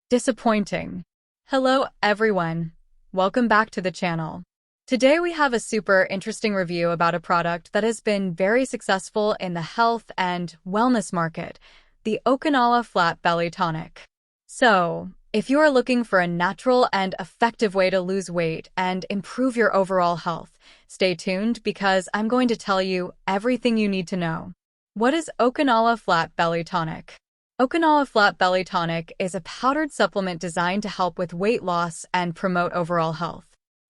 Disappointing. Hello everyone. Welcome back to the channel. Today we have a super interesting review about a product that has been very successful in the health and wellness market, the Okinawa Flat Belly Tonic. So, if you are looking for a natural and effective way to lose weight and improve your overall health, stay tuned because I'm going to tell you everything you need to know. What is Okinawa Flat Belly Tonic? Okinawa Flat Belly Tonic is a powdered supplement designed to help with weight loss and promote overall health.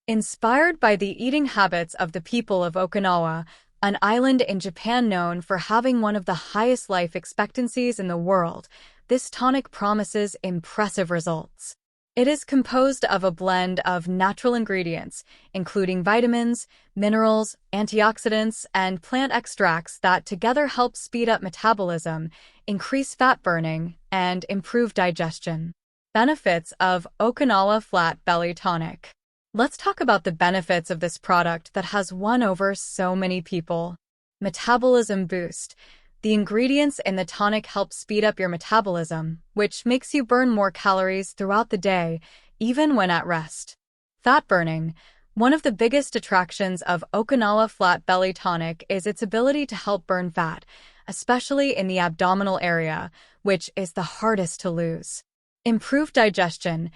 Inspired by the eating habits of the people of Okinawa, an island in Japan known for having one of the highest life expectancies in the world, this tonic promises impressive results. It is composed of a blend of natural ingredients, including vitamins, minerals, antioxidants, and plant extracts that together help speed up metabolism, increase fat burning, and improve digestion. Benefits of Okinawa Flat Belly Tonic. Let's talk about the benefits of this product that has won over so many people. Metabolism boost. The ingredients in the tonic help speed up your metabolism, which makes you burn more calories throughout the day, even when at rest. Fat burning. One of the biggest attractions of Okinawa Flat Belly Tonic is its ability to help burn fat, especially in the abdominal area, which is the hardest to lose. Improved digestion.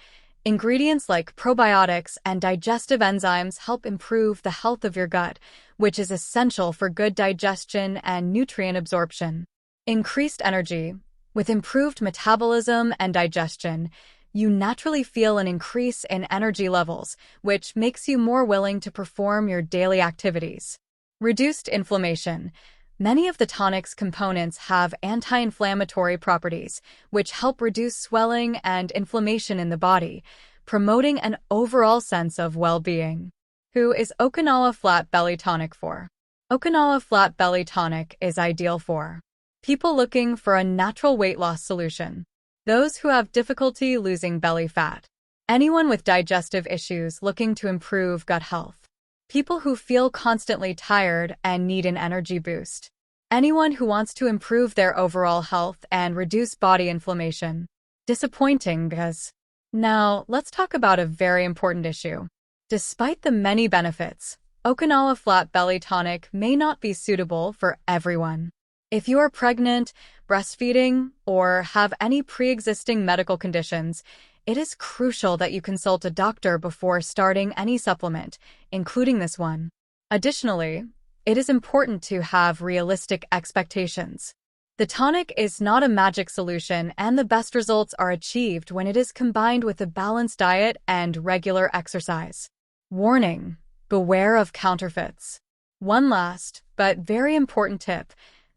Ingredients like probiotics and digestive enzymes help improve the health of your gut, which is essential for good digestion and nutrient absorption. Increased energy. With improved metabolism and digestion, you naturally feel an increase in energy levels, which makes you more willing to perform your daily activities. Reduced inflammation. Many of the tonic's components have anti-inflammatory properties, which help reduce swelling and inflammation in the body, promoting an overall sense of well-being. Who is Okinawa Flat Belly Tonic for? Okinawa Flat Belly Tonic is ideal for people looking for a natural weight loss solution, those who have difficulty losing belly fat, anyone with digestive issues looking to improve gut health, people who feel constantly tired and need an energy boost, anyone who wants to improve their overall health and reduce body inflammation. Disappointing because... Now, let's talk about a very important issue. Despite the many benefits, Okinawa Flat Belly Tonic may not be suitable for everyone. If you are pregnant, breastfeeding, or have any pre-existing medical conditions, it is crucial that you consult a doctor before starting any supplement, including this one. Additionally, it is important to have realistic expectations. The tonic is not a magic solution, and the best results are achieved when it is combined with a balanced diet and regular exercise. Warning: beware of counterfeits. One last, but very important tip: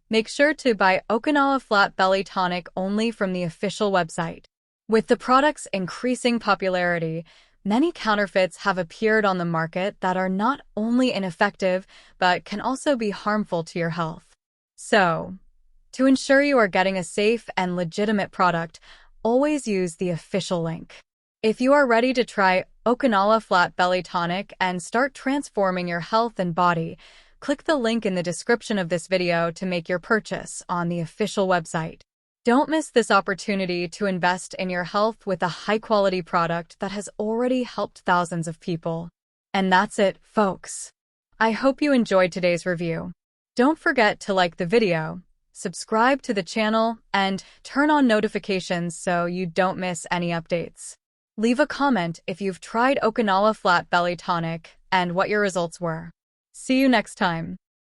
make sure to buy Okinawa Flat Belly Tonic only from the official website. With the product's increasing popularity, many counterfeits have appeared on the market that are not only ineffective, but can also be harmful to your health. So, to ensure you are getting a safe and legitimate product, always use the official link. If you are ready to try Okinawa Flat Belly Tonic and start transforming your health and body, click the link in the description of this video to make your purchase on the official website. Don't miss this opportunity to invest in your health with a high-quality product that has already helped thousands of people. And that's it, folks. I hope you enjoyed today's review. Don't forget to like the video, subscribe to the channel, and turn on notifications so you don't miss any updates. Leave a comment if you've tried Okinawa Flat Belly Tonic and what your results were. See you next time.